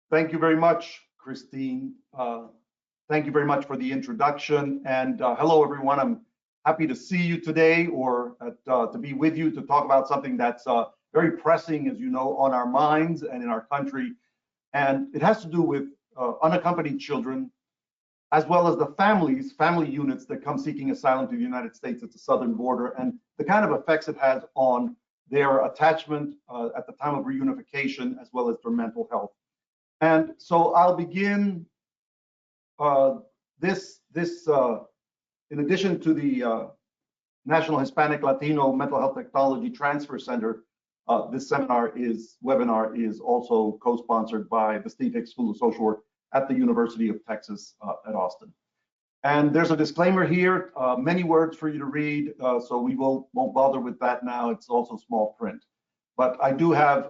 Thank you very much, Christine. Thank you very much for the introduction. And hello, everyone. I'm happy to see you today or to be with you to talk about something that's very pressing, as you know, on our minds and in our country. And it has to do with unaccompanied children, as well as the family units that come seeking asylum to the United States at the southern border, and the kind of effects it has on their attachment at the time of reunification, as well as their mental health. And so I'll begin this in addition to the National Hispanic Latino Mental Health Technology Transfer Center. This webinar is also co-sponsored by the Steve Hicks School of Social Work at the University of Texas at Austin. And there's a disclaimer here, many words for you to read, so we won't bother with that now. It's also small print. But I do have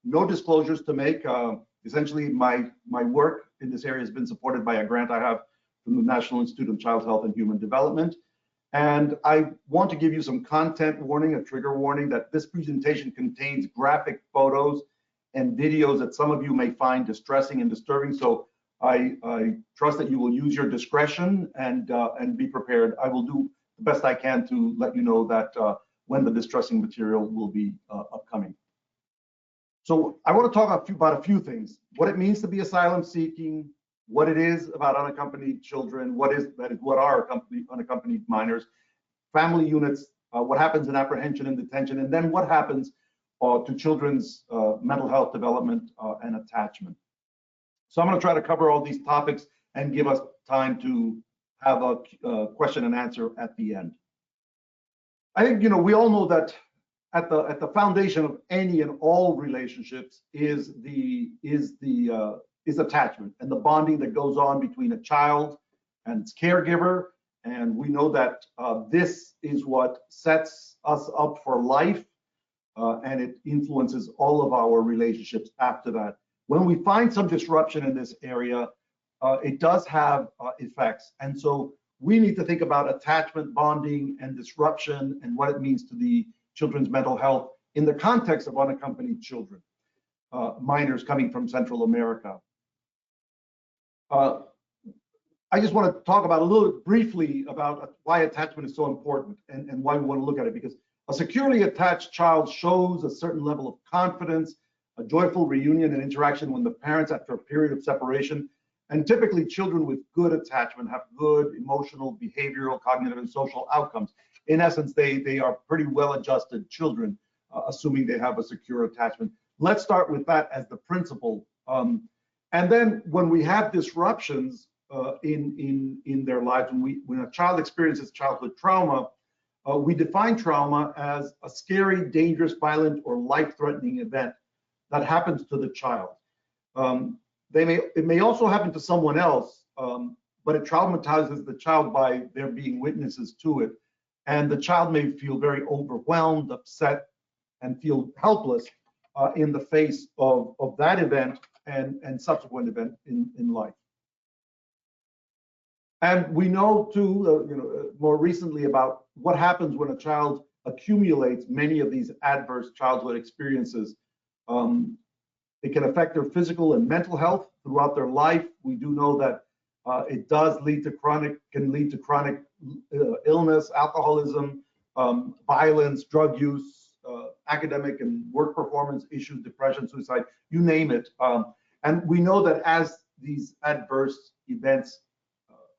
no disclosures to make. Essentially, my work in this area has been supported by a grant I have from the National Institute of Child Health and Human Development. And I want to give you some content warning, a trigger warning, that this presentation contains graphic photos and videos that some of you may find distressing and disturbing. So I trust that you will use your discretion and be prepared. I will do the best I can to let you know that when the distressing material will be upcoming. So I want to talk about a few things: what it means to be asylum seeking, what it is about unaccompanied children, what are unaccompanied minors, family units, what happens in apprehension and detention, and then what happens to children's mental health development and attachment. So I'm going to try to cover all these topics and give us time to have a question and answer at the end. I think we all know that at the foundation of any and all relationships is attachment and the bonding that goes on between a child and its caregiver. And we know that this is what sets us up for life, and it influences all of our relationships after that. When we find some disruption in this area, it does have effects. And so we need to think about attachment, bonding, and disruption, and what it means to the children's mental health in the context of unaccompanied children, minors coming from Central America. I just want to talk about a little briefly about why attachment is so important and why we want to look at it, because a securely attached child shows a certain level of confidence, a joyful reunion and interaction when the parents after a period of separation. And typically children with good attachment have good emotional, behavioral, cognitive, and social outcomes. In essence, they are pretty well-adjusted children, assuming they have a secure attachment. Let's start with that as the principle. And then when we have disruptions in their lives, when a child experiences childhood trauma, we define trauma as a scary, dangerous, violent, or life-threatening event that happens to the child. It may also happen to someone else, but it traumatizes the child by their being witnesses to it. And the child may feel very overwhelmed, upset, and feel helpless in the face of that event and subsequent event in life. And we know too, more recently, about what happens when a child accumulates many of these adverse childhood experiences. It can affect their physical and mental health throughout their life. We do know that it does lead to chronic illness, alcoholism, violence, drug use, academic and work performance issues, depression, suicide, you name it. And we know that as these adverse events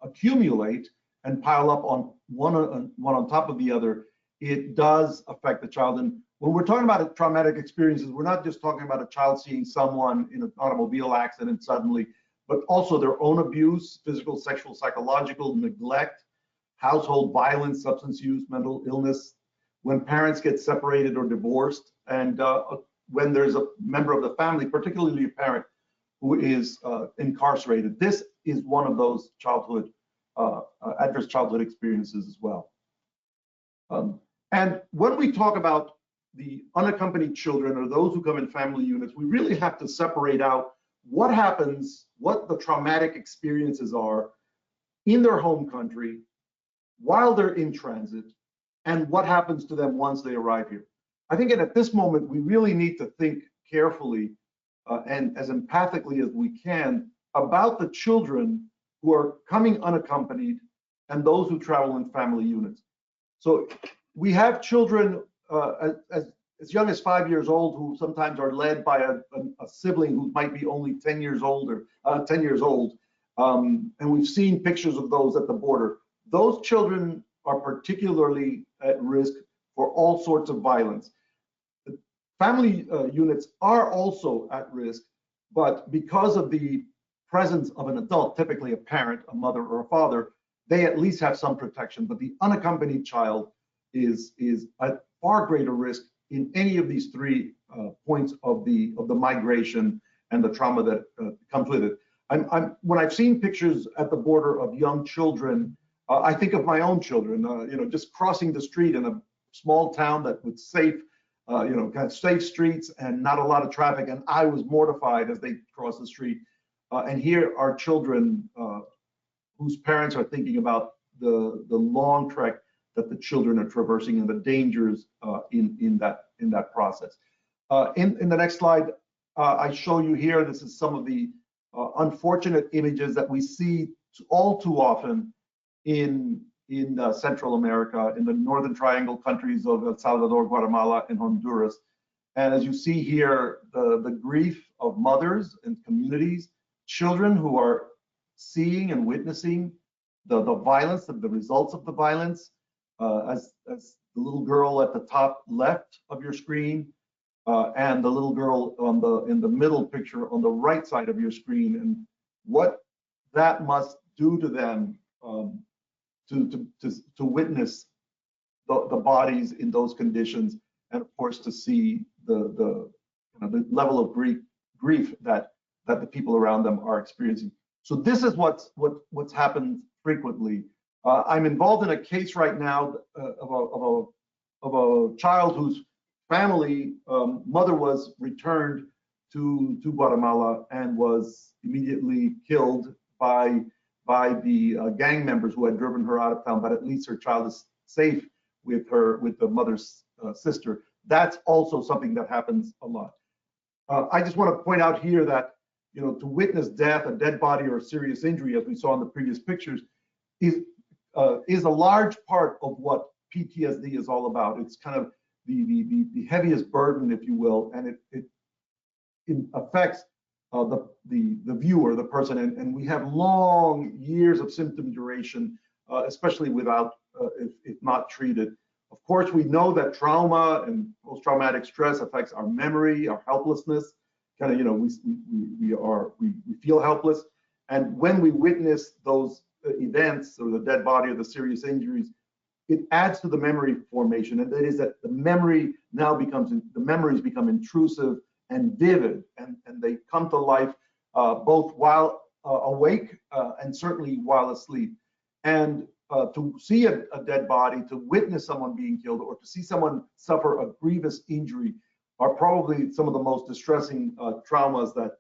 accumulate and pile up on one on top of the other, it does affect the child. And when we're talking about traumatic experiences, we're not just talking about a child seeing someone in an automobile accident suddenly, but also their own abuse, physical, sexual, psychological neglect, household violence, substance use, mental illness, when parents get separated or divorced, and when there's a member of the family, particularly a parent, who is incarcerated. This is one of those adverse childhood experiences as well. And when we talk about the unaccompanied children or those who come in family units, we really have to separate out what happens, what the traumatic experiences are in their home country while they're in transit, and what happens to them once they arrive here. I think at this moment, we really need to think carefully and as empathically as we can about the children who are coming unaccompanied and those who travel in family units. So we have children as young as 5 years old who sometimes are led by a sibling who might be only 10 years old or 10 years old. And we've seen pictures of those at the border. Those children are particularly at risk for all sorts of violence. The family units are also at risk, but because of the presence of an adult, typically a parent, a mother or a father, they at least have some protection. But the unaccompanied child is at far greater risk in any of these three points of the migration and the trauma that comes with it. When I've seen pictures at the border of young children, I think of my own children, just crossing the street in a small town that with safe, kind of safe streets and not a lot of traffic, and I was mortified as they crossed the street. And here are children whose parents are thinking about the long trek that the children are traversing and the dangers in that process. In the next slide, I show you here, this is some of the unfortunate images that we see all too often in Central America, in the Northern Triangle countries of El Salvador, Guatemala, and Honduras. And as you see here, the grief of mothers and communities, children who are seeing and witnessing the violence, the results of the violence, as the little girl at the top left of your screen, and the little girl in the middle picture on the right side of your screen, and what that must do to them to witness the bodies in those conditions, and of course to see the level of grief that the people around them are experiencing. So this is what's happened frequently. I'm involved in a case right now of a child whose family mother was returned to Guatemala and was immediately killed by the gang members who had driven her out of town, but at least her child is safe with the mother's sister. That's also something that happens a lot. I just want to point out here that to witness death, a dead body, or a serious injury, as we saw in the previous pictures, is a large part of what PTSD is all about. It's kind of the heaviest burden, if you will, and it affects the viewer, the person, and we have long years of symptom duration, especially without if not treated. Of course, we know that trauma and post-traumatic stress affects our memory, our helplessness. Kind of, we feel helpless, and when we witness those events or the dead body or the serious injuries, it adds to the memory formation, and that is that the memories become intrusive and vivid, and they come to life both while awake and certainly while asleep. And to see a dead body, to witness someone being killed, or to see someone suffer a grievous injury are probably some of the most distressing traumas that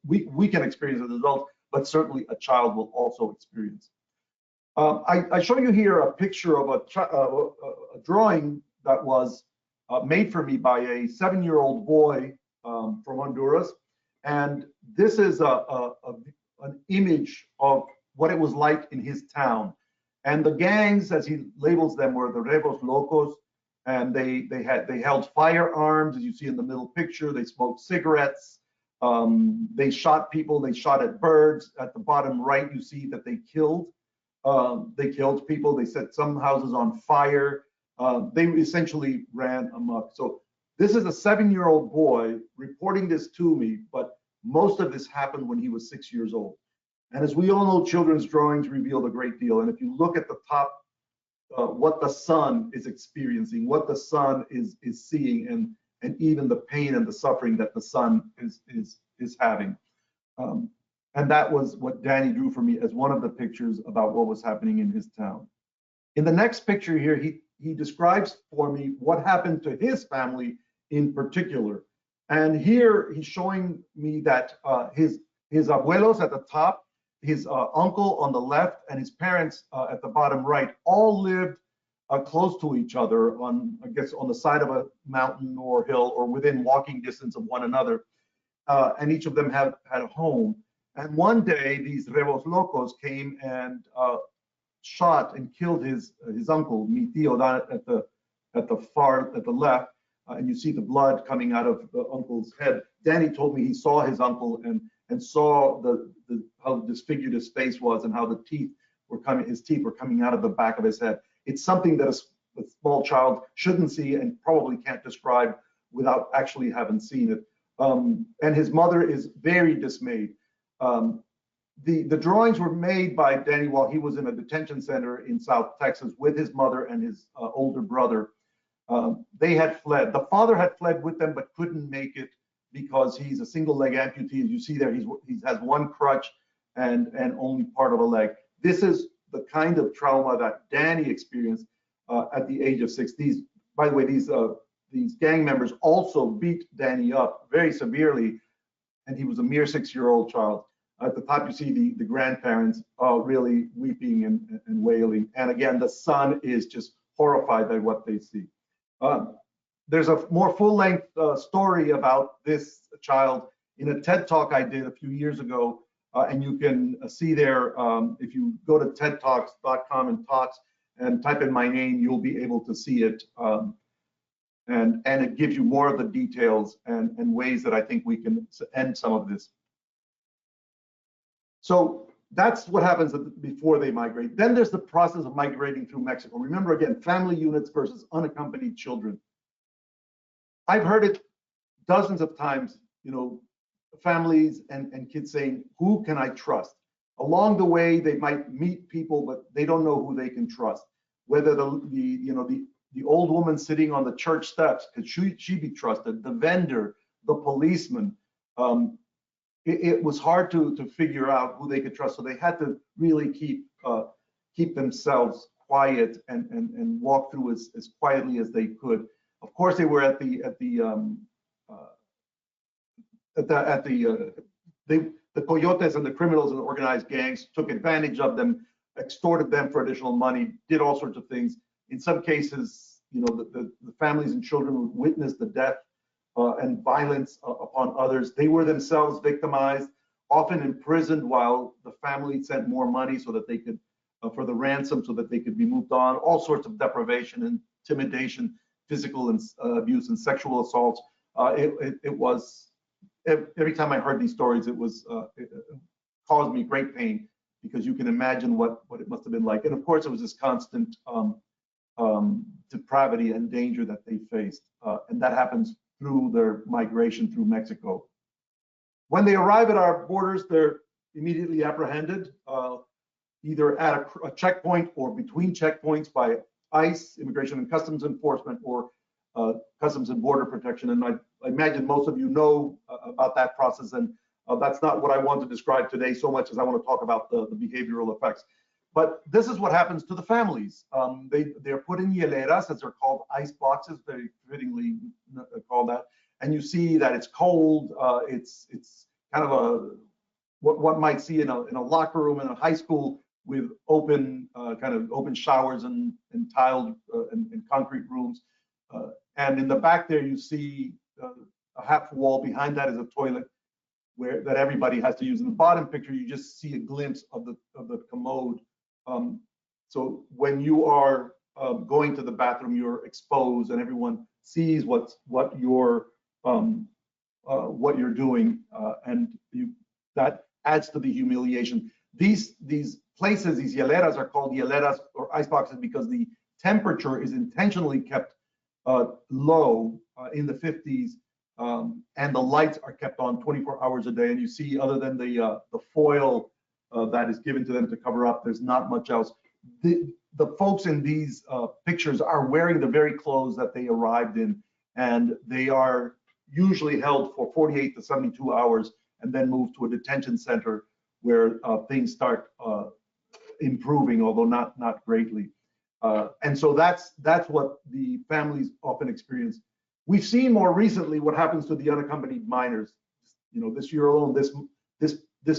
we can experience as adults, but certainly a child will also experience. I show you here a picture of a drawing that was made for me by a 7-year-old boy from Honduras, and this is an image of what it was like in his town. And the gangs, as he labels them, were the Rebos Locos, and they held firearms, as you see in the middle picture. They smoked cigarettes. They shot people. They shot at birds. At the bottom right, you see that they killed people. They set some houses on fire. They essentially ran amok. So this is a 7-year-old boy reporting this to me, but most of this happened when he was 6 years old. And as we all know, children's drawings reveal a great deal. And if you look at the top, what the son is experiencing, what the son is seeing, and even the pain and the suffering that the son is having. And that was what Danny drew for me as one of the pictures about what was happening in his town. In the next picture here, he describes for me what happened to his family in particular. And here he's showing me that his abuelos at the top, his uncle on the left, and his parents at the bottom right all lived close to each other on, I guess, on the side of a mountain or hill or within walking distance of one another. And each of them had a home. And one day, these rebos locos came and shot and killed his uncle, mi tío, at the left, and you see the blood coming out of the uncle's head. Danny told me he saw his uncle and saw how disfigured his face was and how his teeth were coming out of the back of his head. It's something that a small child shouldn't see and probably can't describe without actually having seen it. And his mother is very dismayed. The drawings were made by Danny while he was in a detention center in South Texas with his mother and his older brother. They had fled. The father had fled with them, but couldn't make it because he's a single leg amputee. As you see there, he has one crutch and only part of a leg. This is the kind of trauma that Danny experienced at the age of 6. By the way, these gang members also beat Danny up very severely, and he was a mere 6-year-old child. At the top, you see the grandparents really weeping and wailing. And again, the son is just horrified by what they see. There's a more full-length story about this child in a TED Talk I did a few years ago, and you can see there, if you go to tedtalks.com and talks and type in my name, you'll be able to see it. And it gives you more of the details and ways that I think we can end some of this. So that's what happens before they migrate. Then there's the process of migrating through Mexico. Remember, again, family units versus unaccompanied children. I've heard it dozens of times, families and kids saying, who can I trust? Along the way, they might meet people, but they don't know who they can trust. Whether the old woman sitting on the church steps, could she be trusted? The vendor, the policeman. It was hard to figure out who they could trust, so they had to really keep themselves quiet and walk through as quietly as they could. Of course, they were the coyotes and the criminals and the organized gangs took advantage of them, extorted them for additional money, did all sorts of things. In some cases, the families and children would witness the death and violence upon others. They were themselves victimized, often imprisoned while the family sent more money so that they could, for the ransom, so that they could be moved on. All sorts of deprivation, intimidation, physical abuse, and sexual assaults. It was, every time I heard these stories, it caused me great pain, because you can imagine what it must have been like. And of course, it was this constant depravity and danger that they faced. And that happens through their migration through Mexico. When they arrive at our borders, they're immediately apprehended, either at a checkpoint or between checkpoints by ICE, Immigration and Customs Enforcement, or Customs and Border Protection. And I imagine most of you know about that process, and that's not what I want to describe today so much as I want to talk about the behavioral effects. But this is what happens to the families. They're put in hieleras, as they're called, ice boxes, they fittingly call that. And you see that it's cold. It's kind of what one might see in a locker room in a high school, with open showers and tiled and concrete rooms. And in the back there, you see a half wall. Behind that is a toilet that everybody has to use. In the bottom picture, you just see a glimpse of the commode. So when you are going to the bathroom, you're exposed, and everyone sees what you're doing, and that adds to the humiliation. These places, these hieleras, are called hieleras or iceboxes because the temperature is intentionally kept low in the 50s, and the lights are kept on 24 hours a day. And you see, other than the foil that is given to them to cover up, there's not much else. The folks in these pictures are wearing the very clothes that they arrived in, and they are usually held for 48 to 72 hours and then moved to a detention center where things start improving, although not greatly. And so that's what the families often experience. We've seen more recently what happens to the unaccompanied minors. This year alone, this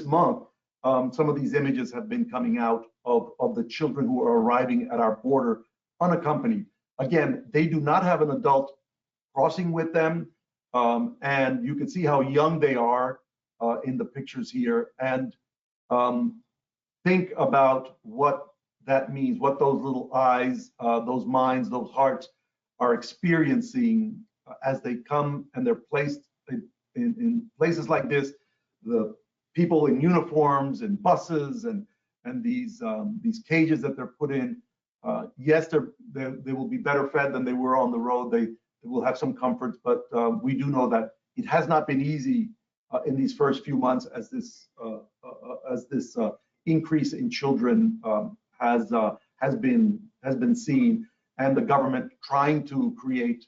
month, some of these images have been coming out of the children who are arriving at our border unaccompanied. Again, they do not have an adult crossing with them, and you can see how young they are in the pictures here. And think about what that means, what those little eyes, those minds, those hearts are experiencing as they come and they're placed in places like this. The people in uniforms and buses and these cages that they're put in. Yes, they will be better fed than they were on the road. They will have some comforts, but we do know that it has not been easy in these first few months as this increase in children has been seen, and the government trying to create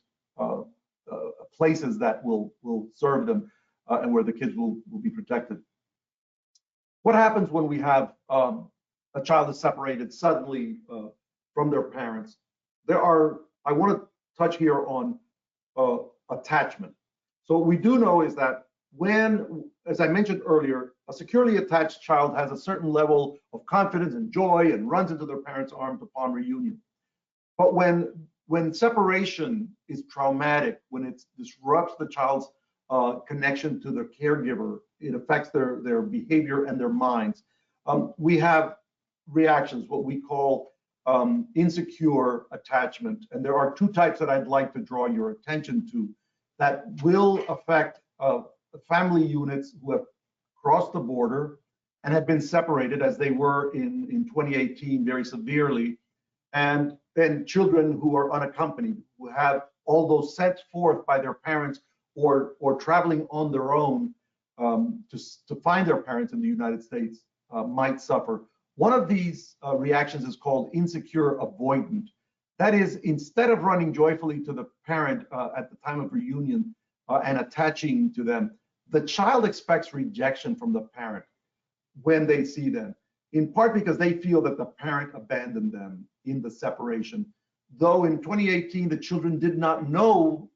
places that will serve them and where the kids will be protected. What happens when we have a child is separated suddenly from their parents? I want to touch here on attachment. So what we do know is that when, as I mentioned earlier, a securely attached child has a certain level of confidence and joy and runs into their parents' arms upon reunion. But when separation is traumatic, when it disrupts the child's connection to their caregiver, it affects their behavior and their minds. We have reactions, what we call insecure attachment. And there are two types that I'd like to draw your attention to that will affect family units who have crossed the border and have been separated, as they were in 2018 very severely, and then children who are unaccompanied, who have all those sent forth by their parents or traveling on their own to find their parents in the United States might suffer. One of these reactions is called insecure-avoidant. That is, instead of running joyfully to the parent at the time of reunion and attaching to them, the child expects rejection from the parent when they see them, in part because they feel that the parent abandoned them in the separation. Though in 2018, the children did not know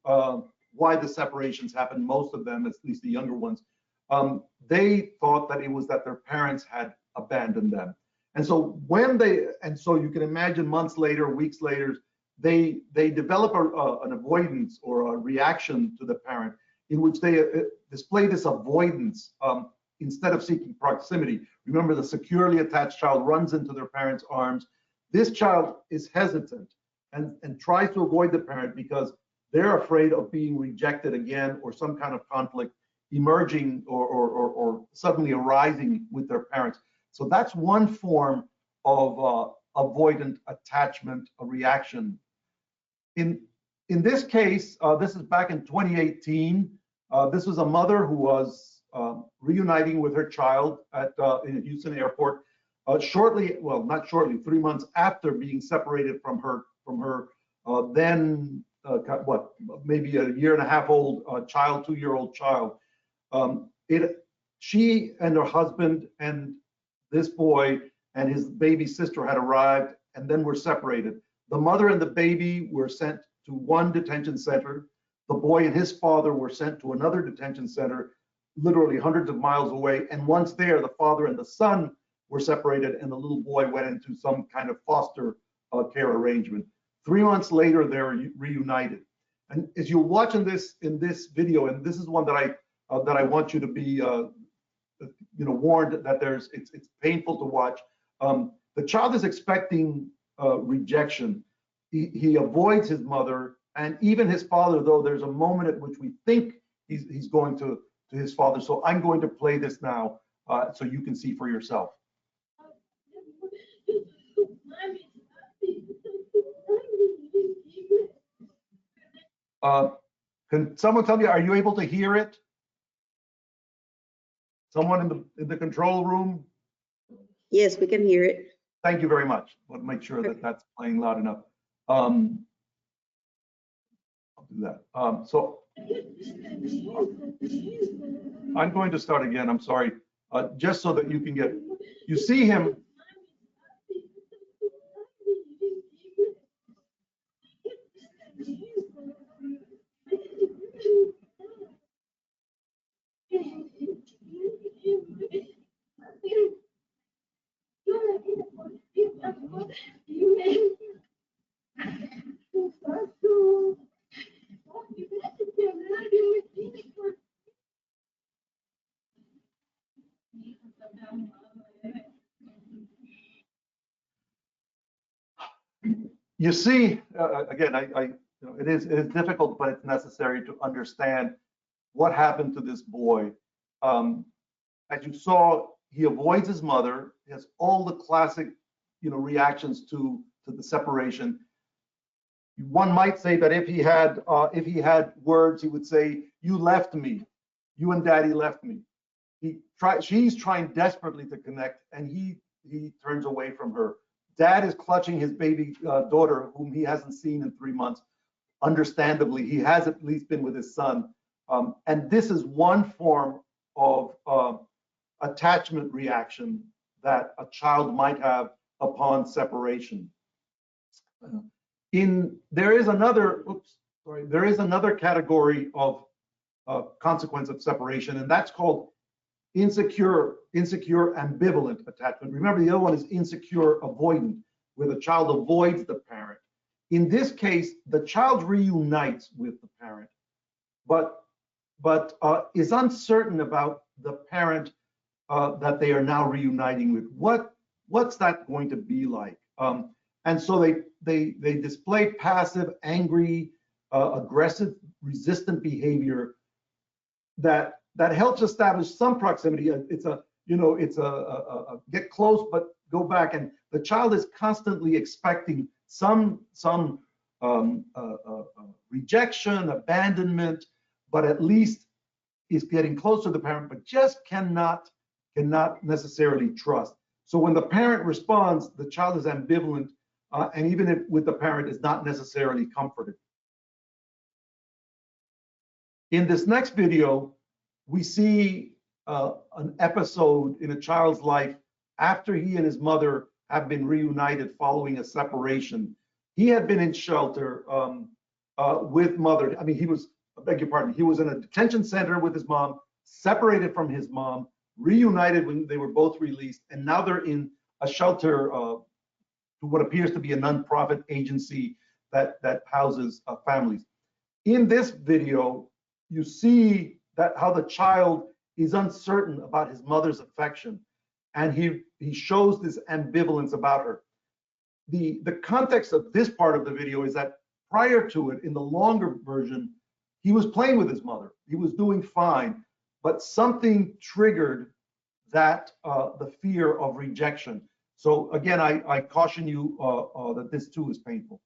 why the separations happened, most of them, at least the younger ones, they thought that it was that their parents had abandoned them. And so you can imagine months later, weeks later, they develop an avoidance or a reaction to the parent in which they display this avoidance instead of seeking proximity. Remember, the securely attached child runs into their parents' arms. This child is hesitant and tries to avoid the parent because they're afraid of being rejected again or some kind of conflict emerging or suddenly arising with their parents. So that's one form of avoidant attachment, a reaction. In this case, this is back in 2018. This was a mother who was reuniting with her child in Houston airport shortly, well, not shortly, 3 months after being separated from her then maybe a year and a half old child, 2-year-old child. She and her husband and this boy and his baby sister had arrived and then were separated. The mother and the baby were sent to one detention center. The boy and his father were sent to another detention center, literally hundreds of miles away. And once there, the father and the son were separated and the little boy went into some kind of foster care arrangement. 3 months later, they're reunited. And as you're watching this in this video, and this is one that I want you to be warned that it's painful to watch. The child is expecting rejection. He avoids his mother and even his father, though there's a moment at which we think he's going to his father. So I'm going to play this now so you can see for yourself. Can someone tell me, are you able to hear it? Someone in the control room? Yes, we can hear it. Thank you very much. I want to make sure that that's playing loud enough. I'll do that. So I'm going to start again. I'm sorry, just so that you can get, you see him. You see, again, it is difficult, but it's necessary to understand what happened to this boy. As you saw, he avoids his mother. He has all the classic, reactions to the separation. One might say that if he had words, he would say, "You left me. You and Daddy left me." She's trying desperately to connect, and he turns away from her. Dad is clutching his baby daughter, whom he hasn't seen in 3 months. Understandably, he has at least been with his son. And this is one form of attachment reaction that a child might have upon separation. There is another category of consequence of separation, and that's called insecure-ambivalent attachment. Remember, the other one is insecure-avoidant, where the child avoids the parent. In this case, the child reunites with the parent, but is uncertain about the parent that they are now reuniting with. What's that going to be like? And so they display passive, angry, aggressive, resistant behavior that helps establish some proximity. It's a get close but go back, and the child is constantly expecting some rejection, abandonment, but at least is getting close to the parent, but just cannot necessarily trust. So when the parent responds, the child is ambivalent, and even if with the parent is not necessarily comforted. In this next video, we see an episode in a child's life after he and his mother have been reunited following a separation. He had been in shelter with mother. I mean, I beg your pardon, he was in a detention center with his mom, separated from his mom, reunited when they were both released, and now they're in a shelter to what appears to be a nonprofit agency that houses families. In this video, you see that how the child is uncertain about his mother's affection, and he shows this ambivalence about her. The context of this part of the video is that prior to it, in the longer version, he was playing with his mother. He was doing fine, but something triggered that the fear of rejection. So again, I caution you that this too is painful.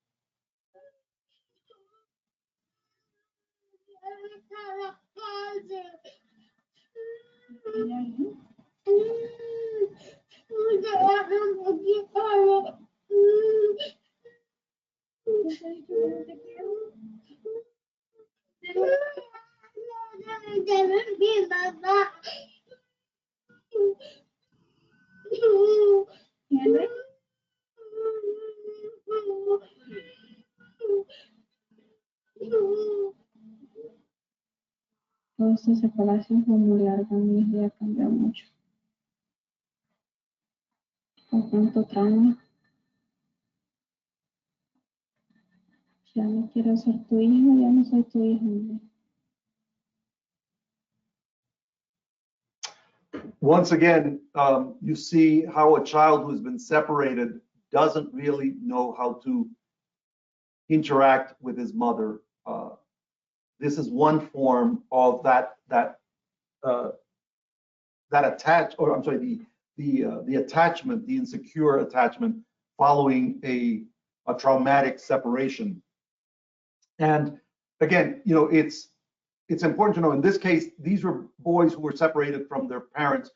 Toda esta separación fue muy larga, mi vida ha cambiado mucho. Con tanto trauma. Ya no quiero ser tu hijo, ya no soy tu hijo. Once again, you see how a child who has been separated doesn't really know how to interact with his mother. This is one form of the attachment, the insecure attachment following a traumatic separation. And again, it's important to know, in this case, these were boys who were separated from their parents,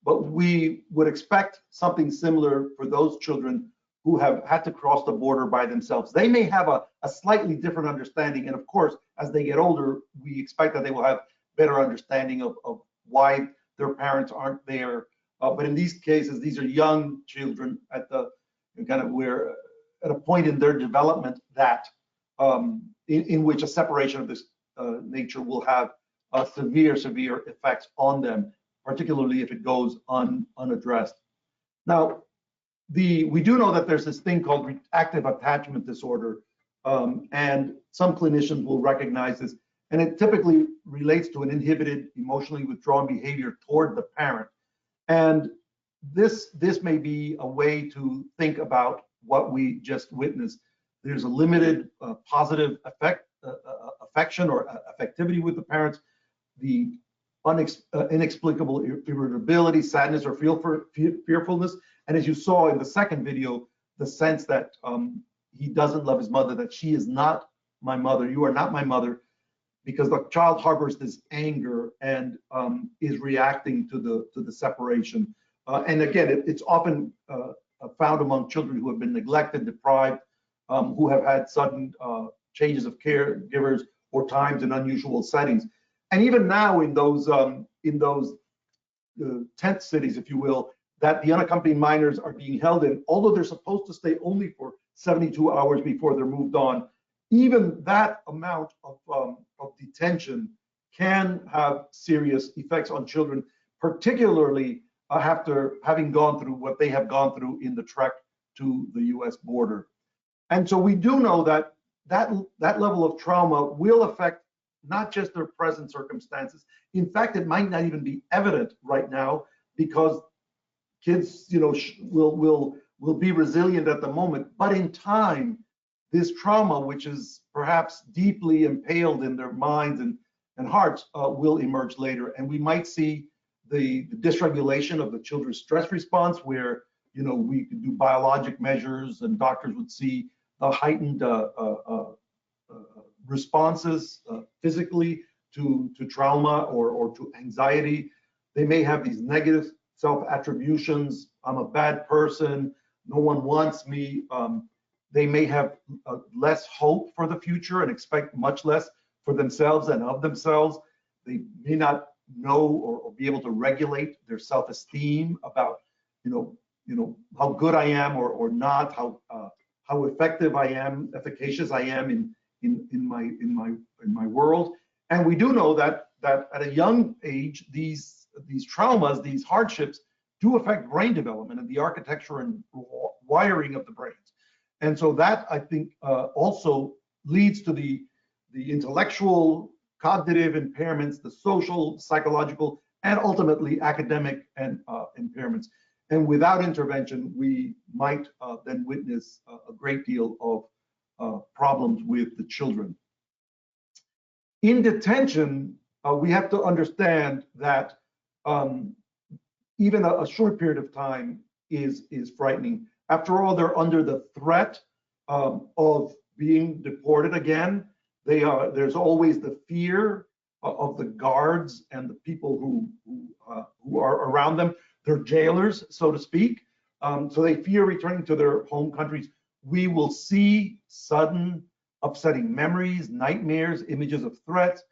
but we would expect something similar for those children who have had to cross the border by themselves. They may have a slightly different understanding, and of course, as they get older, we expect that they will have better understanding of why their parents aren't there. But in these cases, these are young children at the we're at a point in their development that in which a separation of this nature will have severe effects on them, particularly if it goes unaddressed. Now, we do know that there's this thing called active attachment disorder, and some clinicians will recognize this, and it typically relates to an inhibited, emotionally withdrawn behavior toward the parent. And this may be a way to think about what we just witnessed. There's a limited positive affection or affectivity with the parents, the inexplicable irritability, sadness, or fearfulness. And as you saw in the second video, the sense that he doesn't love his mother, that she is not my mother, you are not my mother, because the child harbors this anger and is reacting to the separation. And again, it's often found among children who have been neglected, deprived, who have had sudden changes of caregivers or times in unusual settings. And even now in those tent cities, if you will, that the unaccompanied minors are being held in, although they're supposed to stay only for 72 hours before they're moved on, even that amount of detention can have serious effects on children, particularly after having gone through what they have gone through in the trek to the US border. And so we do know that that level of trauma will affect not just their present circumstances. In fact, it might not even be evident right now, because kids, will be resilient at the moment. But in time, this trauma, which is perhaps deeply impaled in their minds and hearts, will emerge later. And we might see the dysregulation of the children's stress response, where we could do biologic measures and doctors would see heightened responses physically to trauma or to anxiety. They may have these negative self-attributions. I'm a bad person. No one wants me. They may have less hope for the future and expect much less for themselves and of themselves. They may not know or be able to regulate their self-esteem about, how good I am or not, how effective I am, efficacious I am in my world. And we do know that at a young age, these traumas, these hardships, do affect brain development and the architecture and wiring of the brains. And so that, I think, also leads to the intellectual, cognitive impairments, the social, psychological, and ultimately academic and impairments. And without intervention, we might then witness a great deal of problems with the children. In detention, we have to understand that even a short period of time is frightening. After all, they're under the threat of being deported again. There's always the fear of the guards and the people who are around them. They're jailers, so to speak. So they fear returning to their home countries. We will see sudden, upsetting memories, nightmares, images of threats.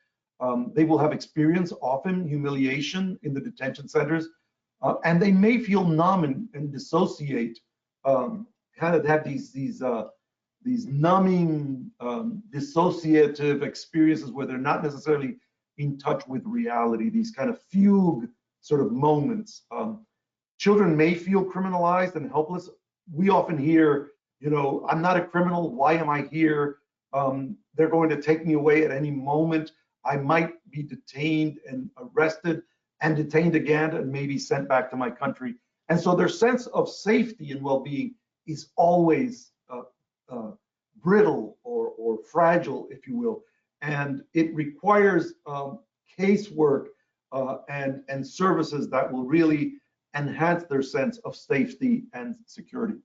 They will have experienced often humiliation in the detention centers, and they may feel numb and dissociate, kind of have these numbing, dissociative experiences where they're not necessarily in touch with reality, these kind of fugue sort of moments. Children may feel criminalized and helpless. We often hear, I'm not a criminal, why am I here? They're going to take me away at any moment. I might be detained and arrested and detained again and maybe sent back to my country. And so their sense of safety and well-being is always brittle or fragile, if you will. And it requires casework and services that will really enhance their sense of safety and security.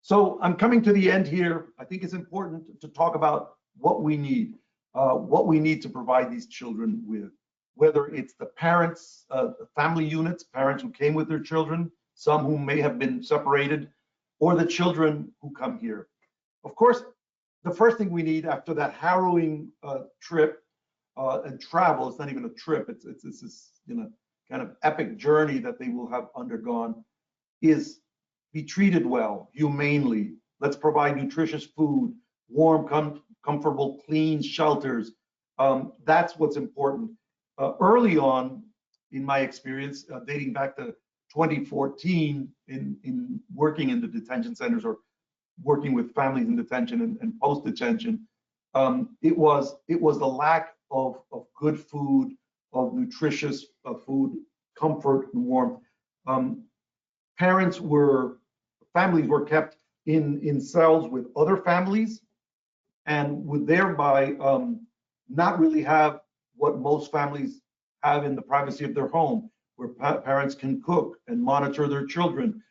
So I'm coming to the end here. I think it's important to talk about what we need to provide these children with, whether it's the parents, the family units, parents who came with their children, some who may have been separated, or the children who come here. Of course, the first thing we need after that harrowing trip and travel, it's not even a trip, it's this kind of epic journey that they will have undergone, is be treated well, humanely. Let's provide nutritious food, warm, comfortable, clean shelters. That's what's important. Early on, in my experience, dating back to 2014, in working in the detention centers or working with families in detention and post-detention, it was the lack of good food, of nutritious food comfort and warmth. Families were kept in cells with other families and would thereby not really have what most families have in the privacy of their home, where parents can cook and monitor their children,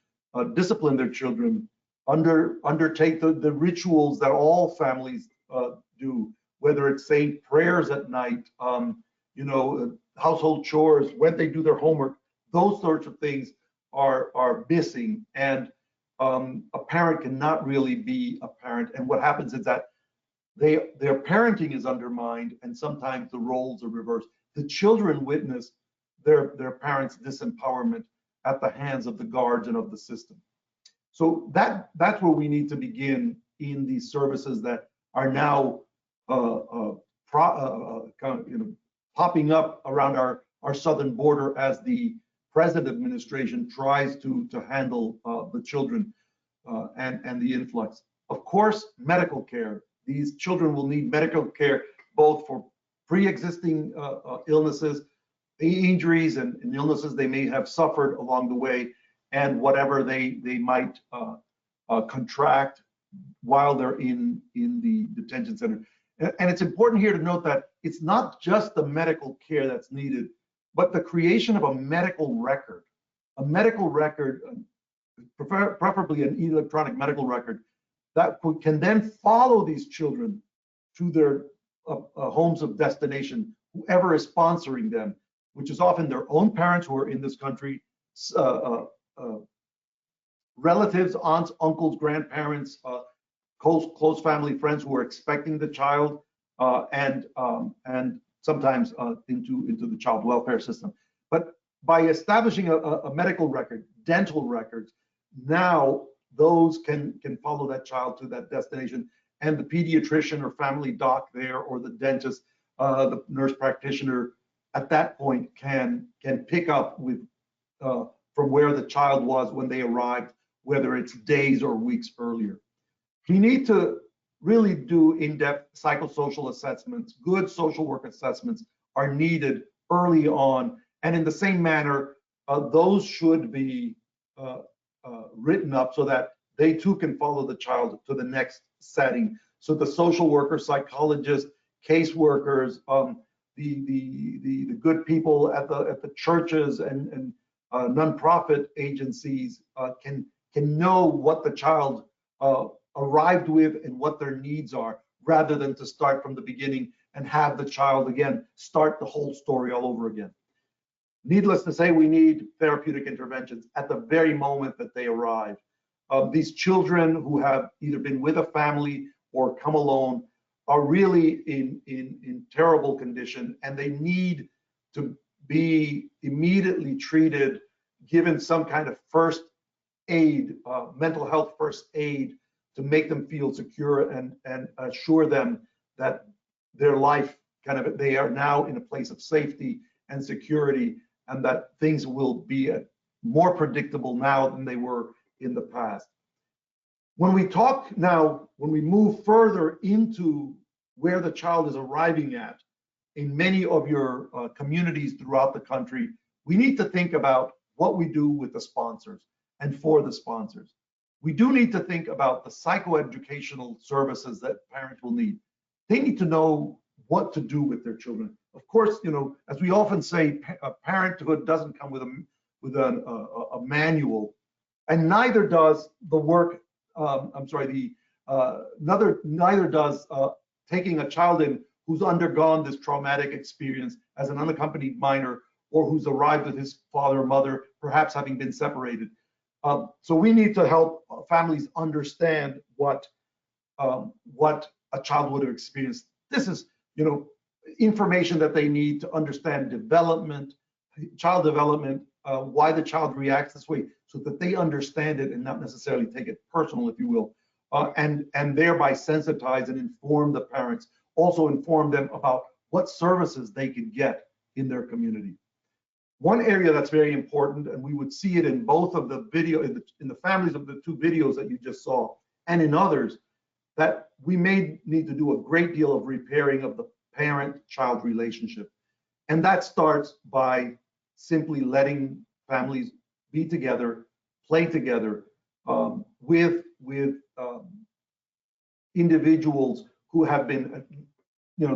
discipline their children, undertake the rituals that all families do, whether it's saying prayers at night, household chores, when they do their homework. Those sorts of things are missing, and a parent cannot really be a parent. And what happens is that their parenting is undermined, and sometimes the roles are reversed. The children witness their parents' disempowerment at the hands of the guards and of the system. So that's where we need to begin in these services that are now popping up around our southern border as the present administration tries to handle the children and the influx. Of course, medical care. These children will need medical care both for pre-existing illnesses, injuries and illnesses they may have suffered along the way, and whatever they might contract while they're in the detention center. And it's important here to note that it's not just the medical care that's needed, but the creation of a medical record, preferably an electronic medical record, that can then follow these children to their homes of destination, whoever is sponsoring them, which is often their own parents who are in this country, relatives, aunts, uncles, grandparents, close family friends who are expecting the child, and sometimes into the child welfare system. But by establishing a medical record, dental records, now those can follow that child to that destination, and the pediatrician or family doc there, or the dentist, the nurse practitioner, at that point can pick up with from where the child was when they arrived, whether it's days or weeks earlier. We need to really do in-depth psychosocial assessments. Good social work assessments are needed early on, and in the same manner, those should be written up so that they too can follow the child to the next setting. So the social worker, psychologist, caseworkers, the good people at the churches and nonprofit agencies can know what the child arrived with and what their needs are, rather than to start from the beginning and have the child again start the whole story all over again. Needless to say, we need therapeutic interventions at the very moment that they arrive. These children who have either been with a family or come alone are really in terrible condition, and they need to be immediately treated, given some kind of first aid, mental health first aid, to make them feel secure and assure them that their life they are now in a place of safety and security, and that things will be more predictable now than they were in the past. When we move further into where the child is arriving at, in many of your communities throughout the country, we need to think about what we do with the sponsors and for the sponsors. We do need to think about the psychoeducational services that parents will need. They need to know what to do with their children. Of course, as we often say, parenthood doesn't come with a manual, and neither does the work. Neither does taking a child in who's undergone this traumatic experience as an unaccompanied minor, or who's arrived with his father or mother, perhaps having been separated. So we need to help families understand what a child would have experienced. This is, information that they need to understand child development, why the child reacts this way, so that they understand it and not necessarily take it personal, if you will, and thereby sensitize and inform the parents. Also inform them about what services they can get in their community. One area that's very important, and we would see it in both of the video, in the families of the two videos that you just saw, and in others, that we may need to do a great deal of repairing of the parent-child relationship. And that starts by simply letting families be together, play together with individuals who have been,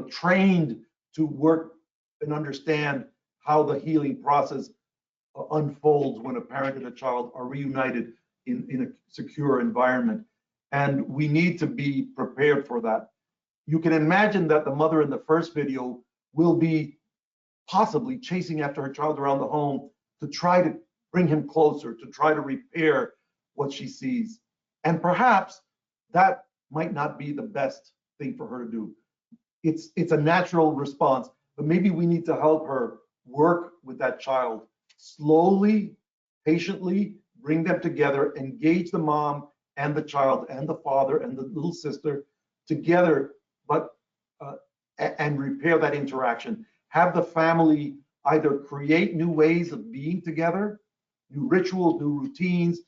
trained to work and understand how the healing process unfolds when a parent and a child are reunited in a secure environment. And we need to be prepared for that. You can imagine that the mother in the first video will be possibly chasing after her child around the home to try to bring him closer, to try to repair what she sees. And perhaps that might not be the best thing for her to do. It's a natural response, but maybe we need to help her work with that child slowly, patiently, bring them together, engage the mom and the child and the father and the little sister together, but and repair that interaction. Have the family either create new ways of being together, new rituals, new routines,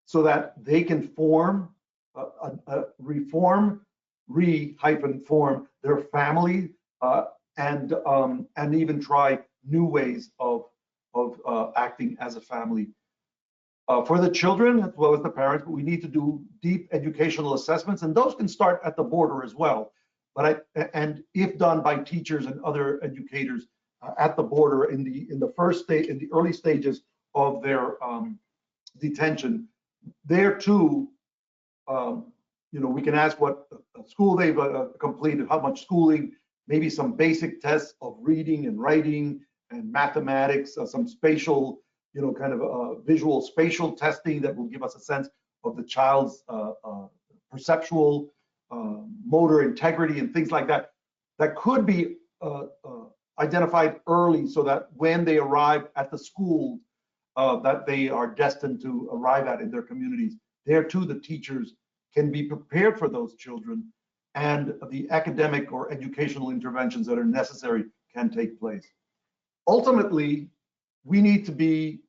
so that they can form, reform their family, and even try new ways of acting as a family. For the children as well as the parents, we need to do deep educational assessments, and those can start at the border as well. And if done by teachers and other educators at the border in the first stage, in the early stages of their detention, there too, we can ask what school they've completed, how much schooling, maybe some basic tests of reading and writing and mathematics, some spatial, kind of visual spatial testing that will give us a sense of the child's perceptual, motor integrity and things like that, that could be identified early so that when they arrive at the school that they are destined to arrive at in their communities, there too the teachers can be prepared for those children, and the academic or educational interventions that are necessary can take place. Ultimately, we need to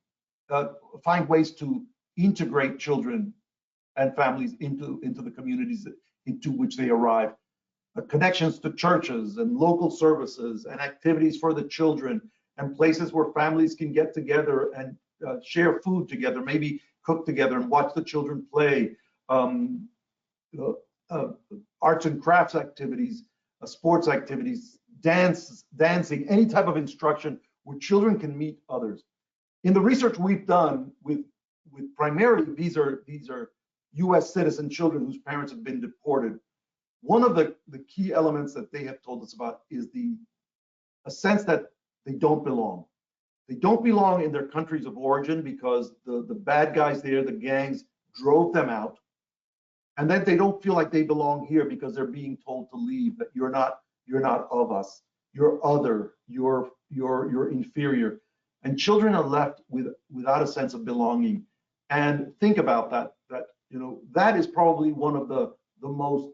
find ways to integrate children and families into the communities into which they arrive. Connections to churches and local services and activities for the children, and places where families can get together and share food together, maybe cook together and watch the children play. Arts and crafts activities, sports activities, dancing, any type of instruction where children can meet others. In the research we've done with primarily these are U.S. citizen children whose parents have been deported. One of the key elements that they have told us about is a sense that they don't belong. They don't belong in their countries of origin because the bad guys there, the gangs, drove them out. And then they don't feel like they belong here because they're being told to leave, that you're not of us, you're other, you're inferior. And children are left without a sense of belonging. And think about that that is probably one of the most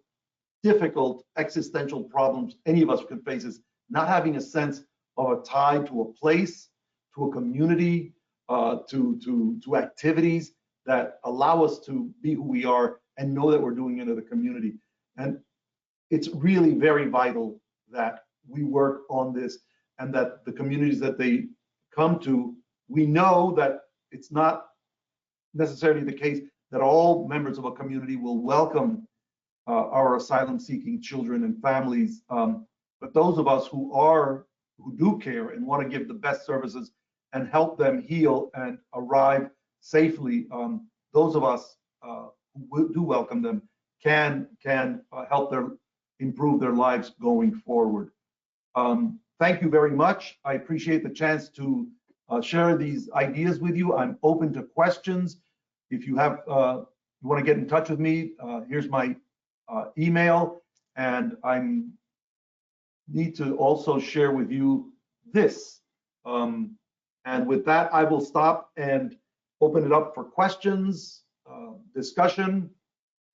difficult existential problems any of us can face, is not having a sense of a tie to a place, to a community, to activities that allow us to be who we are and know that we're doing it in the community. And it's really very vital that we work on this, and that the communities that they come to, we know that it's not necessarily the case that all members of a community will welcome our asylum-seeking children and families, but those of us who do care and want to give the best services and help them heal and arrive safely, those of us who do welcome them can help improve their lives going forward. Thank you very much. I appreciate the chance to share these ideas with you. I'm open to questions. If you want to get in touch with me, here's my email, and I need to also share with you this. And with that, I will stop and open it up for questions, discussion,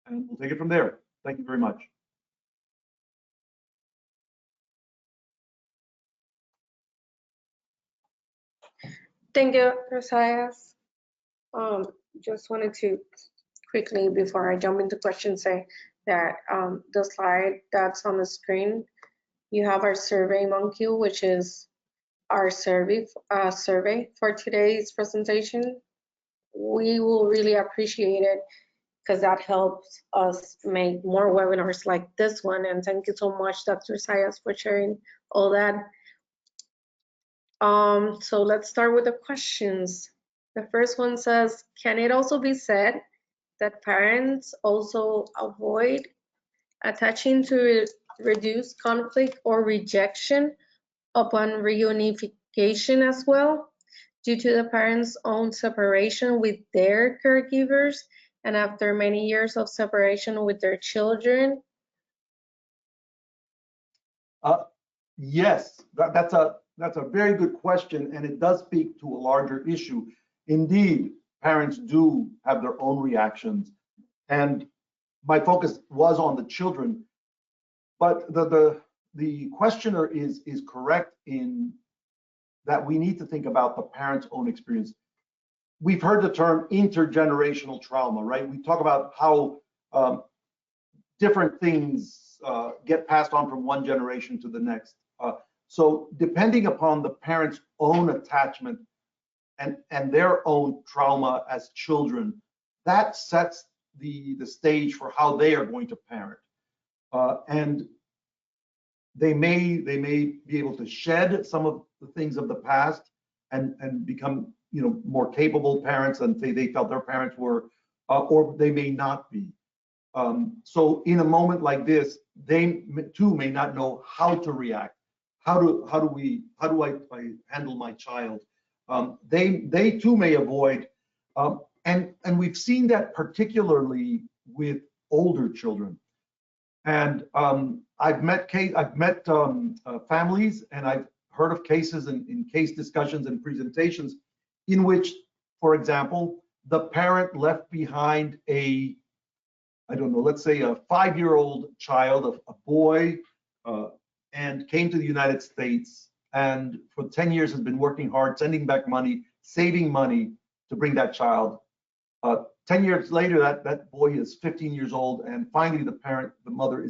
and we'll take it from there. Thank you very much. Thank you, Rosales. Just wanted to quickly, before I jump into questions, say that the slide that's on the screen, you have our Survey Monkey, which is our survey for today's presentation. We will really appreciate it because that helps us make more webinars like this one. And thank you so much, Dr. Sayas, for sharing all that. So let's start with the questions. The first one says, can it also be said that parents also avoid attaching to reduce conflict or rejection upon reunification as well, due to the parents' own separation with their caregivers and after many years of separation with their children? Yes, that's a very good question, and it does speak to a larger issue. Indeed, parents do have their own reactions, and my focus was on the children, but the questioner is correct in that we need to think about the parent's own experience. We've heard the term intergenerational trauma, right? We talk about how different things get passed on from one generation to the next. So depending upon the parent's own attachment and their own trauma as children, that sets the stage for how they are going to parent. And they may be able to shed some of the things of the past and become, you know, more capable parents than they felt their parents were, or they may not be. So in a moment like this, they too may not know how to react. How do I handle my child? They too may avoid, and we've seen that particularly with older children. And I've met families, and I've heard of cases in case discussions and presentations in which, for example, the parent left behind a, I don't know, let's say a 5-year-old child, a boy, and came to the United States, and for 10 years has been working hard, sending back money, saving money to bring that child. 10 years later, that boy is 15 years old, and finally the mother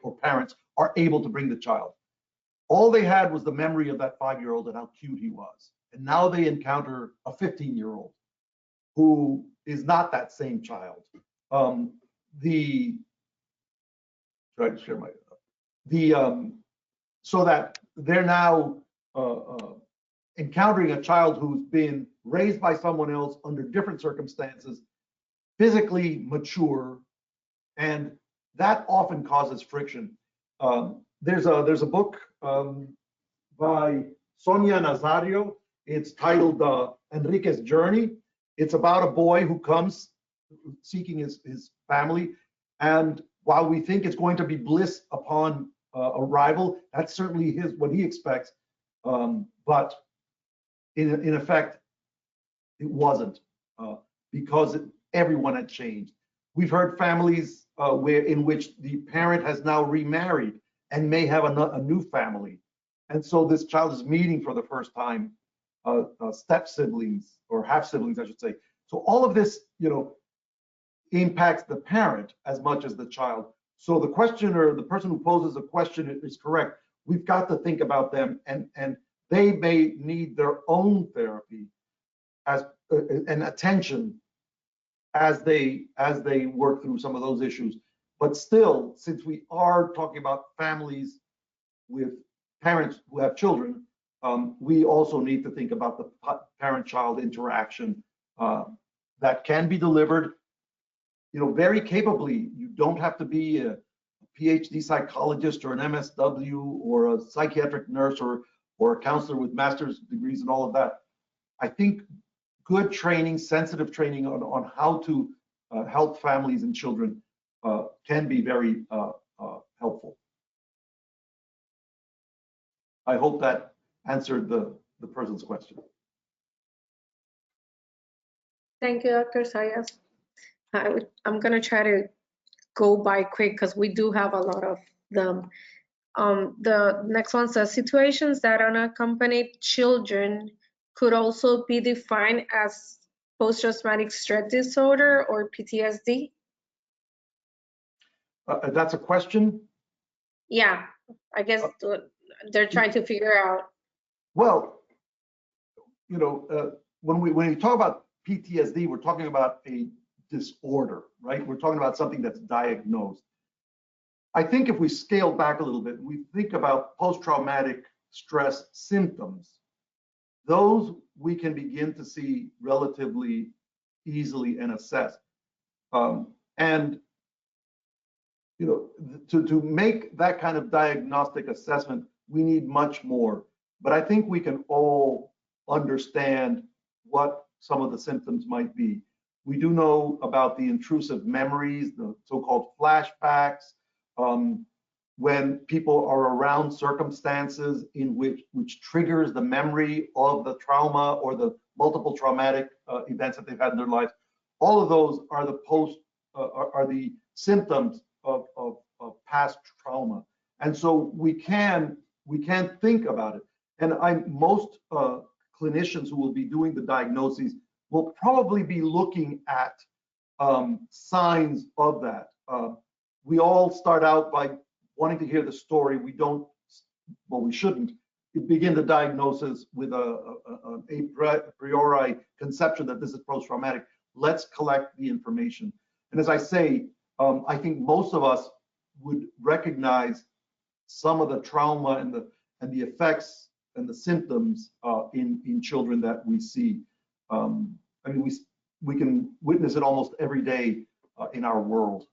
or parents are able to bring the child. All they had was the memory of that 5-year-old and how cute he was. And now they encounter a 15-year-old who is not that same child. So that they're now encountering a child who's been raised by someone else under different circumstances, physically mature, and that often causes friction. There's a book by Sonia Nazario. It's titled Enrique's Journey. It's about a boy who comes seeking his family, and while we think it's going to be bliss upon arrival, that's certainly what he expects, but in effect, it wasn't, because everyone had changed. We've heard families in which the parent has now remarried and may have a new family. And so this child is meeting for the first time step siblings or half siblings, I should say. So all of this, impacts the parent as much as the child. So the questioner, the person who poses a question, is correct. We've got to think about them, and they may need their own therapy and attention as they work through some of those issues. But still, since we are talking about families with parents who have children, we also need to think about the parent-child interaction that can be delivered, very capably. You don't have to be a PhD psychologist or an MSW or a psychiatric nurse or a counselor with master's degrees and all of that. I think good training, sensitive training on how to help families and children can be very helpful. I hope that answered the person's question. Thank you, Dr. Sayas. I'm going to try to go by quick because we do have a lot of them. The next one says, situations that unaccompanied children could also be defined as post-traumatic stress disorder or PTSD? That's a question? Yeah, I guess they're trying to figure out. Well, when we talk about PTSD, we're talking about a disorder, right? We're talking about something that's diagnosed. I think if we scale back a little bit, we think about post-traumatic stress symptoms, those we can begin to see relatively easily and assess. And to make that kind of diagnostic assessment, we need much more. But I think we can all understand what some of the symptoms might be. We do know about the intrusive memories, the so-called flashbacks, when people are around circumstances in which triggers the memory of the trauma or the multiple traumatic events that they've had in their lives. All of those are the symptoms of past trauma, and so we can think about it. And most clinicians who will be doing the diagnoses will probably be looking at signs of that. We all start out by wanting to hear the story. We shouldn't begin the diagnosis with a priori conception that this is post-traumatic. Let's collect the information. And as I say, I think most of us would recognize some of the trauma and the effects and the symptoms in children that we see. I mean, we can witness it almost every day in our world.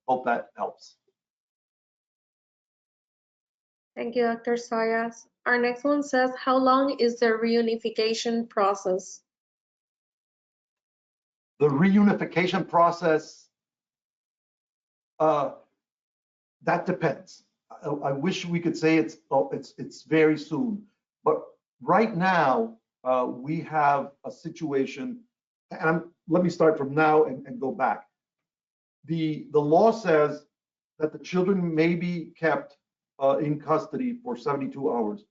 Hope that helps. Thank you, Dr. Sayas. Our next one says, how long is the reunification process? The reunification process, that depends. I wish we could say it's very soon, but right now we have a situation, and let me start from now and go back. The law says that the children may be kept in custody for 72 hours.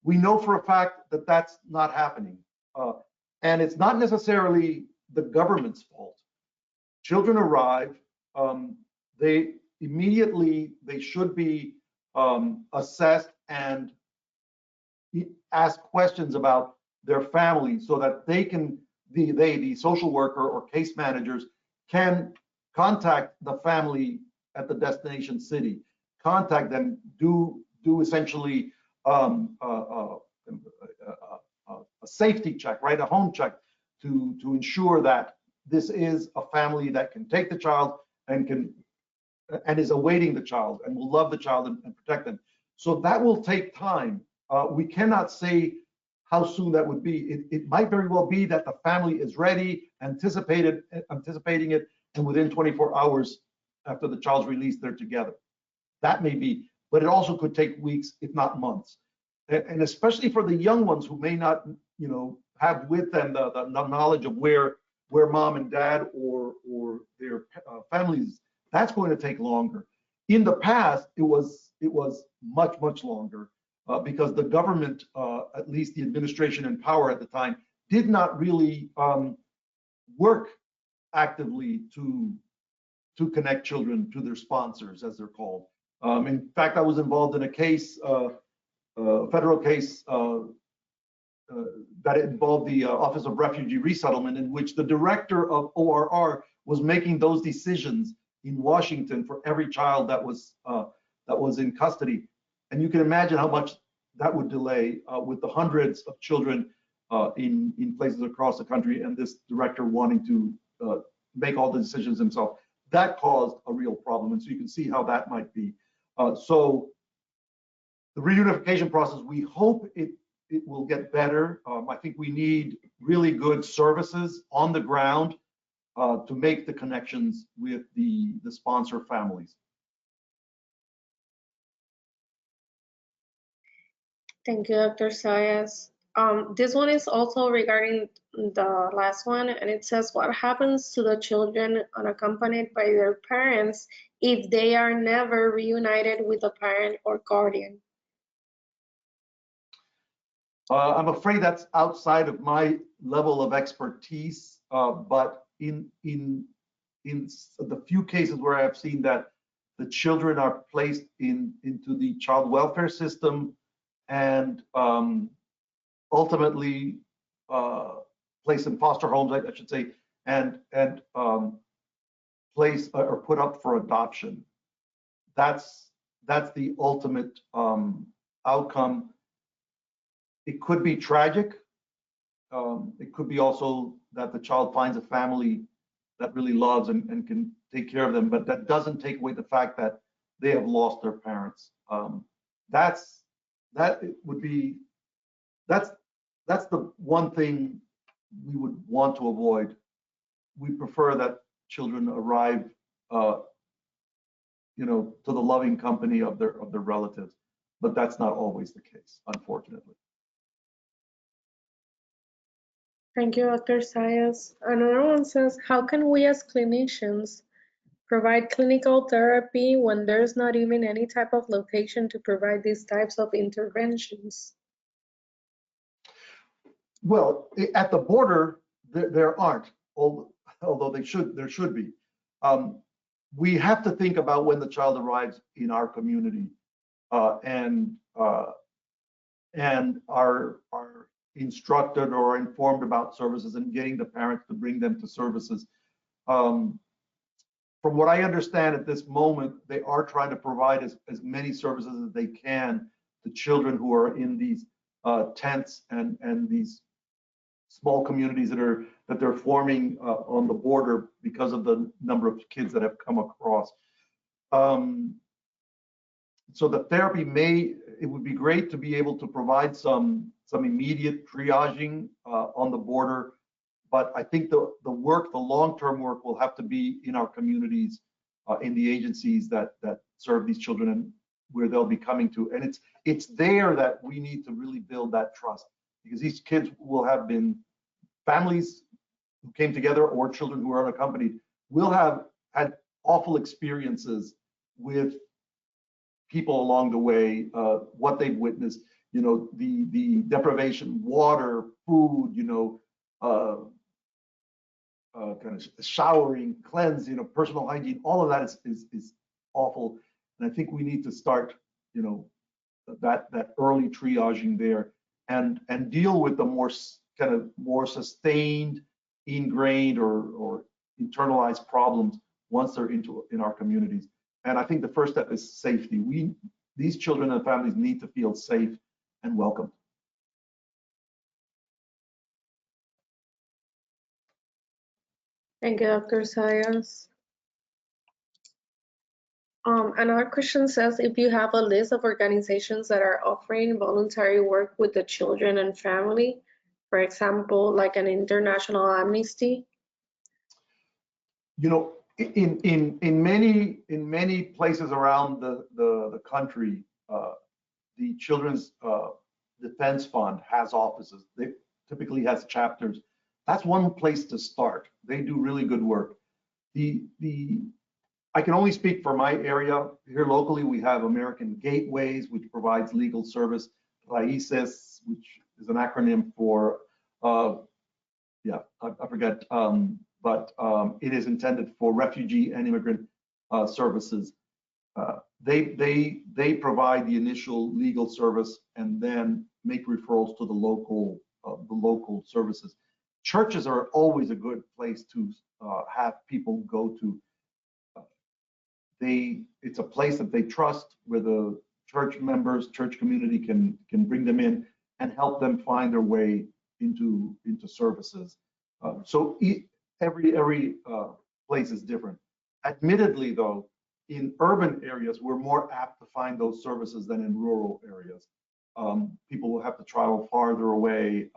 We know for a fact that that's not happening, and it's not necessarily the government's fault. Children arrive, they should be assessed and ask questions about their family so that the social worker or case managers can contact the family at the destination city, contact them, do essentially a safety check, right, a home check to ensure that this is a family that can take the child and is awaiting the child and will love the child and protect them. So that will take time. We cannot say how soon that would be. It might very well be that the family is ready, anticipating it, and within 24 hours after the child's release, they're together. That may be, but it also could take weeks, if not months. And especially for the young ones who may not, have with them the knowledge of where mom and dad or their families, that's going to take longer. In the past, it was much longer because the government, at least the administration in power at the time, did not really work actively to connect children to their sponsors, as they're called. In fact, I was involved in a case, a federal case that involved the Office of Refugee Resettlement, in which the director of ORR was making those decisions in Washington for every child that was in custody. And you can imagine how much that would delay with the hundreds of children in places across the country, and this director wanting to make all the decisions himself. That caused a real problem, and so you can see how that might be. So the reunification process, we hope it will get better. I think we need really good services on the ground to make the connections with the sponsor families. Thank you, Dr. Sayas. This one is also regarding the last one, and it says, what happens to the children unaccompanied by their parents if they are never reunited with a parent or guardian? I'm afraid that's outside of my level of expertise, but in the few cases where I've seen that the children are placed into the child welfare system, and ultimately placed in foster homes, I should say, and placed or put up for adoption. That's the ultimate outcome. It could be tragic. It could be also that the child finds a family that really loves and can take care of them, but that doesn't take away the fact that they have lost their parents. That's the one thing we would want to avoid. We prefer that children arrive, to the loving company of their relatives, but that's not always the case, unfortunately. Thank you, Dr. Sayas. Another one says, how can we as clinicians provide clinical therapy when there's not even any type of location to provide these types of interventions? Well, at the border, there aren't, although there should be. We have to think about when the child arrives in our community, and are instructed or informed about services and getting the parents to bring them to services. From what I understand at this moment, they are trying to provide as many services as they can to children who are in these tents and these small communities that they're forming on the border because of the number of kids that have come across. So the therapy it would be great to be able to provide some immediate triaging on the border, but I think the long-term work will have to be in our communities, in the agencies that serve these children and where they'll be coming to. And it's there that we need to really build that trust, because these kids will have been families who came together, or children who are unaccompanied will have had awful experiences with people along the way, what they've witnessed, the deprivation, water, food, kind of showering, cleanse, personal hygiene, all of that is awful. And I think we need to start, that early triaging there, and deal with the more sustained, ingrained or internalized problems once they're in our communities. And I think the first step is safety. These children and families need to feel safe and welcome. Thank you, Dr. Sayas. Another question says, if you have a list of organizations that are offering voluntary work with the children and family, for example, like an international Amnesty? In many places around the country, the Children's Defense Fund has offices. They typically has chapters. That's one place to start. They do really good work. I can only speak for my area. Here locally, we have American Gateways, which provides legal service. Raíces, which is an acronym for, I forget, but it is intended for refugee and immigrant services. They provide the initial legal service and then make referrals to the local services. Churches are always a good place to have people go to. It's a place that they trust, where the church members, church community can bring them in and help them find their way into services. So every place is different. Admittedly, though, in urban areas, we're more apt to find those services than in rural areas. People will have to travel farther away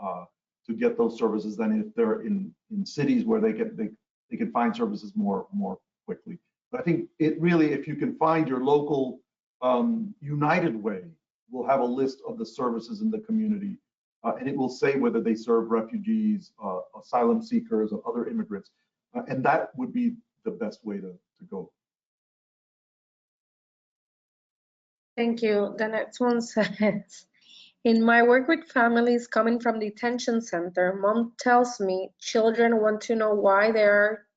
to get those services than if they're in cities where they can find services more quickly. But I think it really, if you can find your local United Way, will have a list of the services in the community, and it will say whether they serve refugees, asylum seekers, or other immigrants, and that would be the best way to go. Thank you. The next one says, in my work with families coming from detention center, mom tells me children want to know why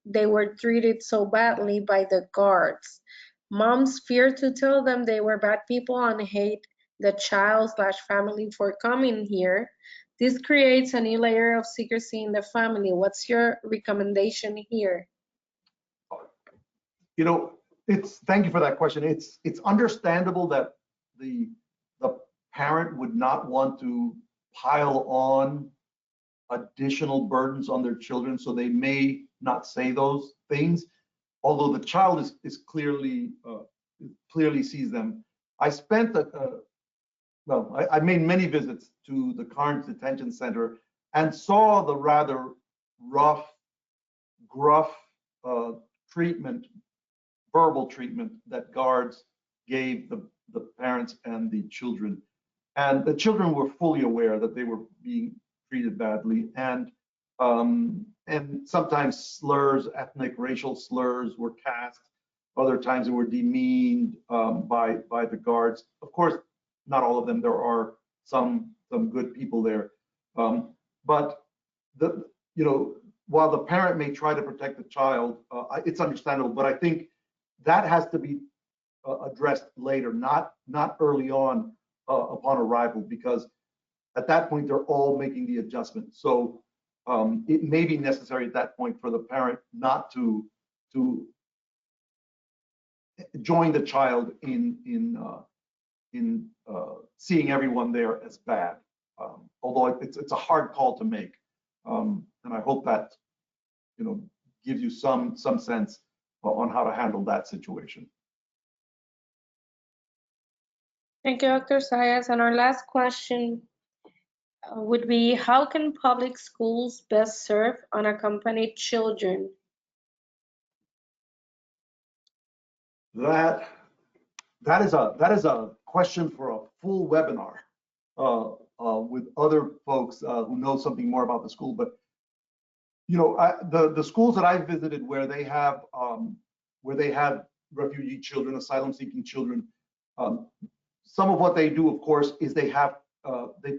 they were treated so badly by the guards. Moms fear to tell them they were bad people and hate the child/family for coming here. This creates a new layer of secrecy in the family. What's your recommendation here? You know, thank you for that question. It's understandable that the parent would not want to pile on additional burdens on their children, so they may not say those things, although the child is clearly sees them. I spent I made many visits to the Carnes Detention Center and saw the rather rough, gruff treatment, verbal treatment that guards gave the parents and the children. And the children were fully aware that they were being treated badly, and sometimes slurs, ethnic, racial slurs were cast. Other times they were demeaned by the guards. Of course, not all of them. There are some good people there, but while the parent may try to protect the child, it's understandable. But I think that has to be addressed later, not early on upon arrival, because at that point they're all making the adjustment. So it may be necessary at that point for the parent not to join the child in seeing everyone there as bad, although it's a hard call to make, and I hope that gives you some sense on how to handle that situation. Thank you, Dr. Zayas. And our last question would be, how can public schools best serve unaccompanied children? That is a question for a full webinar with other folks who know something more about the school. But the schools that I've visited where they have refugee children, asylum-seeking children, some of what they do, of course, is they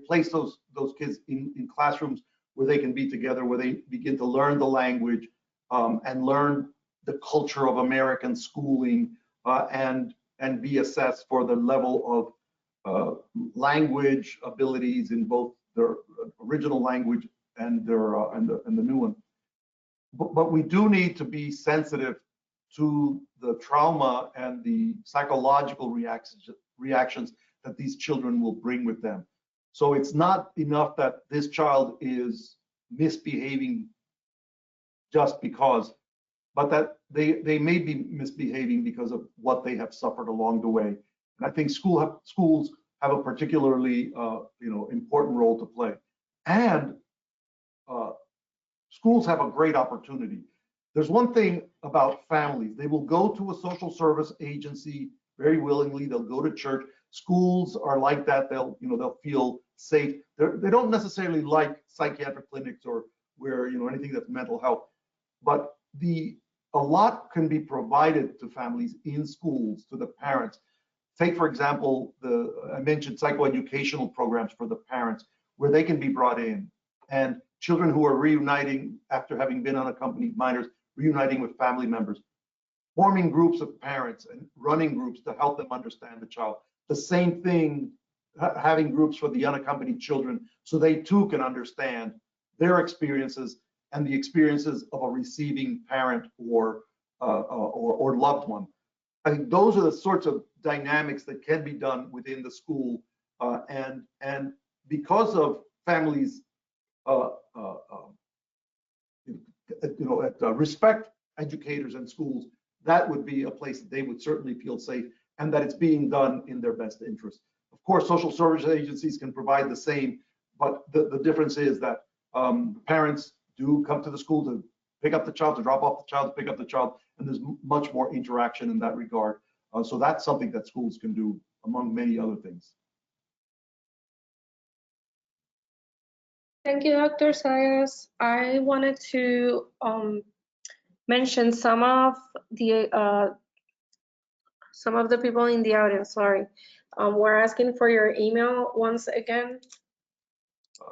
place those kids in classrooms where they can be together, where they begin to learn the language and learn the culture of American schooling, and be assessed for the level of language abilities in both their original language and the new one. But we do need to be sensitive to the trauma and the psychological reactions that these children will bring with them. So it's not enough that this child is misbehaving just because, but that they may be misbehaving because of what they have suffered along the way. And I think schools have a particularly important role to play. And schools have a great opportunity. There's one thing about families. They will go to a social service agency very willingly. They'll go to church. Schools are like that. They'll feel safe. They don't necessarily like psychiatric clinics or where anything that's mental health. But a lot can be provided to families in schools, to the parents. Take, for example, I mentioned psychoeducational programs for the parents, where they can be brought in, and children who are reuniting after having been unaccompanied minors, reuniting with family members, forming groups of parents and running groups to help them understand the child. The same thing, having groups for the unaccompanied children, so they too can understand their experiences and the experiences of a receiving parent or loved one. I think those are the sorts of dynamics that can be done within the school, and because of families, respect educators and schools, that would be a place that they would certainly feel safe, and that it's being done in their best interest. Of course, social service agencies can provide the same, but the difference is that parents do come to the school to pick up the child, to drop off the child, to pick up the child, and there's much more interaction in that regard. So that's something that schools can do, among many other things. Thank you, Dr. Zayas. I wanted to mention some of the people in the audience. Sorry, we're asking for your email once again.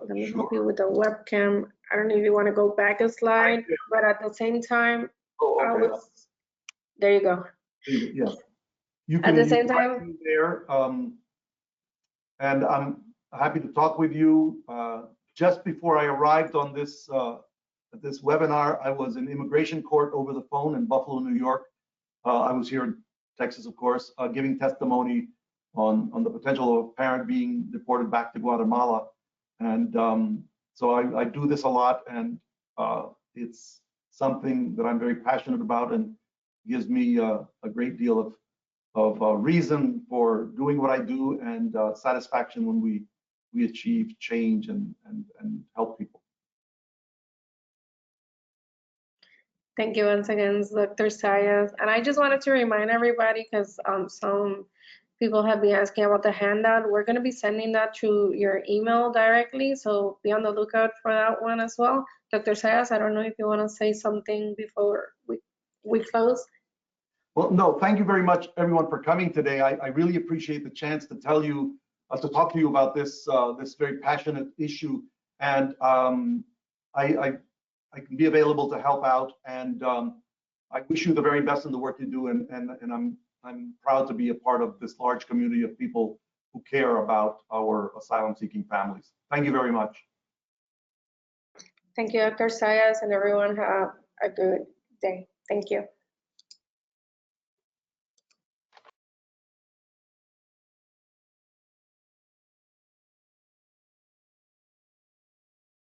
Let me help you with the webcam. I don't know if you want to go back a slide, but at the same time, okay. There you go. Yeah, you can. At the same time, there, and I'm happy to talk with you. just before I arrived on this this webinar, I was in immigration court over the phone in Buffalo, New York. I was here in Texas, of course, giving testimony on the potential of a parent being deported back to Guatemala. And so I do this a lot, and it's something that I'm very passionate about and gives me a great deal of reason for doing what I do, and satisfaction when we achieve change and help people. Thank you once again, Dr. Sayas. And I just wanted to remind everybody, because some people have been asking about the handout. We're going to be sending that to your email directly, so be on the lookout for that one as well. Dr. Sayas, I don't know if you want to say something before we close. Well, no, thank you very much, everyone, for coming today. I really appreciate the chance to tell you, to talk to you about this this very passionate issue, and I can be available to help out, and I wish you the very best in the work you do, and I'm proud to be a part of this large community of people who care about our asylum-seeking families. Thank you very much. Thank you, Dr. Sayas, and everyone have a good day. Thank you.